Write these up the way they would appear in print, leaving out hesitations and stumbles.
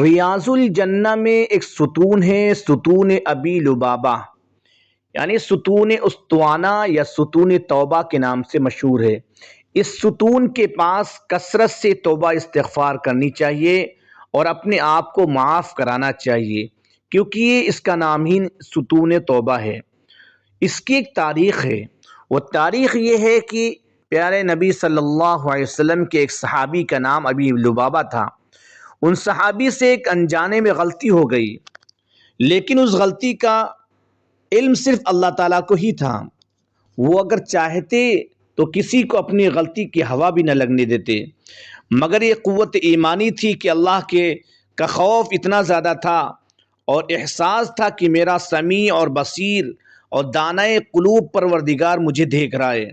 ریاض الجنہ میں ایک ستون ہے، ستون ابی لبابہ، یعنی ستون استوانہ یا ستون توبہ کے نام سے مشہور ہے۔ اس ستون کے پاس کثرت سے توبہ استغفار کرنی چاہیے اور اپنے آپ کو معاف کرانا چاہیے، کیونکہ یہ اس کا نام ہی ستون توبہ ہے۔ اس کی ایک تاریخ ہے، وہ تاریخ یہ ہے کہ پیارے نبی صلی اللہ علیہ وسلم کے ایک صحابی کا نام ابی لبابہ تھا۔ ان صحابی سے ایک انجانے میں غلطی ہو گئی، لیکن اس غلطی کا علم صرف اللہ تعالیٰ کو ہی تھا۔ وہ اگر چاہتے تو کسی کو اپنی غلطی کی ہوا بھی نہ لگنے دیتے، مگر یہ قوت ایمانی تھی کہ اللہ کا خوف اتنا زیادہ تھا اور احساس تھا کہ میرا سمیع اور بصیر اور دانائے قلوب پروردگار مجھے دیکھ رہا ہے۔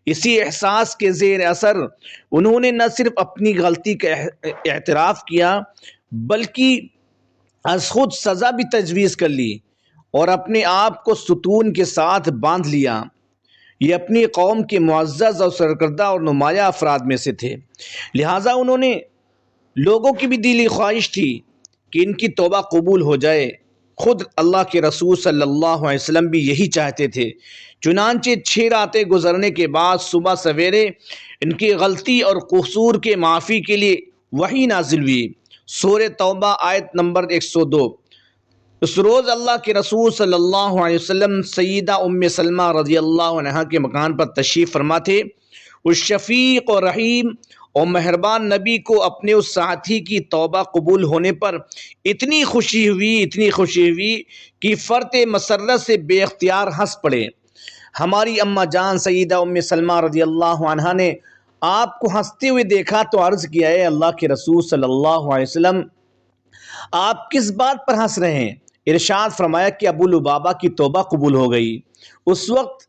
اسی احساس کے زیر اثر انہوں نے نہ صرف اپنی غلطی کا اعتراف کیا بلکہ از خود سزا بھی تجویز کر لی اور اپنے آپ کو ستون کے ساتھ باندھ لیا۔ یہ اپنی قوم کے معزز اور سرکردہ اور نمایاں افراد میں سے تھے، لہٰذا انہوں نے لوگوں کی بھی دلی خواہش تھی کہ ان کی توبہ قبول ہو جائے۔ خود اللہ کے رسول صلی اللہ علیہ وسلم بھی یہی چاہتے تھے۔ چنانچہ 6 راتیں گزرنے کے بعد صبح سویرے ان کی غلطی اور قصور کے معافی کے لیے وحی نازل ہوئی۔ سورہ توبہ آیت نمبر 102۔ اس روز اللہ کے رسول صلی اللہ علیہ وسلم سیدہ ام سلمہ رضی اللہ عنہا کے مکان پر تشریف فرما تھے۔ اس شفیق اور رحیم اور مہربان نبی کو اپنے اس ساتھی کی توبہ قبول ہونے پر اتنی خوشی ہوئی کہ فرط مسرت سے بے اختیار ہنس پڑے۔ ہماری اماں جان سیدہ ام سلمہ رضی اللہ عنہا نے آپ کو ہنستے ہوئے دیکھا تو عرض کیا، اے اللہ کے رسول صلی اللہ علیہ وسلم، آپ کس بات پر ہنس رہے ہیں؟ ارشاد فرمایا کہ ابو لبابہ کی توبہ قبول ہو گئی۔ اس وقت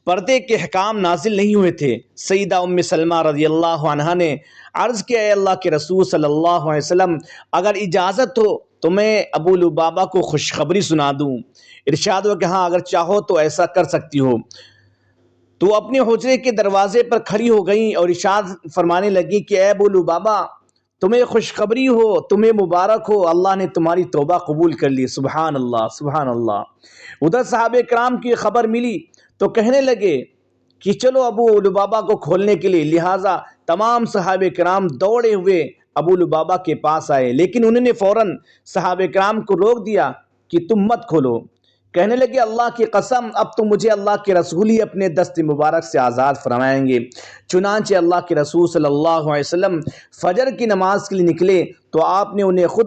پردے کے احکام نازل نہیں ہوئے تھے۔ سیدہ ام سلمہ رضی اللہ عنہا نے عرض کیا، اے اللہ کے رسول صلی اللہ علیہ وسلم، اگر اجازت ہو تو میں ابو لبابہ کو خوشخبری سنا دوں۔ ارشاد ہوا کہ ہاں، اگر چاہو تو ایسا کر سکتی ہو۔ تو اپنے حجرے کے دروازے پر کھڑی ہو گئیں اور ارشاد فرمانے لگی کہ اے ابو لبابہ، تمہیں خوشخبری ہو، تمہیں مبارک ہو، اللہ نے تمہاری توبہ قبول کر لی۔ سبحان اللہ، سبحان اللہ۔ ادھر صحابہ کرام کی خبر ملی تو کہنے لگے کہ چلو ابو لبابہ کو کھولنے کے لیے، لہٰذا تمام صحابہ کرام دوڑے ہوئے ابو لبابہ کے پاس آئے، لیکن انہوں نے فوراً صحابہ کرام کو روک دیا کہ تم مت کھولو۔ کہنے لگے اللہ کی قسم، اب تو مجھے اللہ کے رسول ہی اپنے دست مبارک سے آزاد فرمائیں گے۔ چنانچہ اللہ کے رسول صلی اللہ علیہ وسلم فجر کی نماز کے لیے نکلے تو آپ نے انہیں خود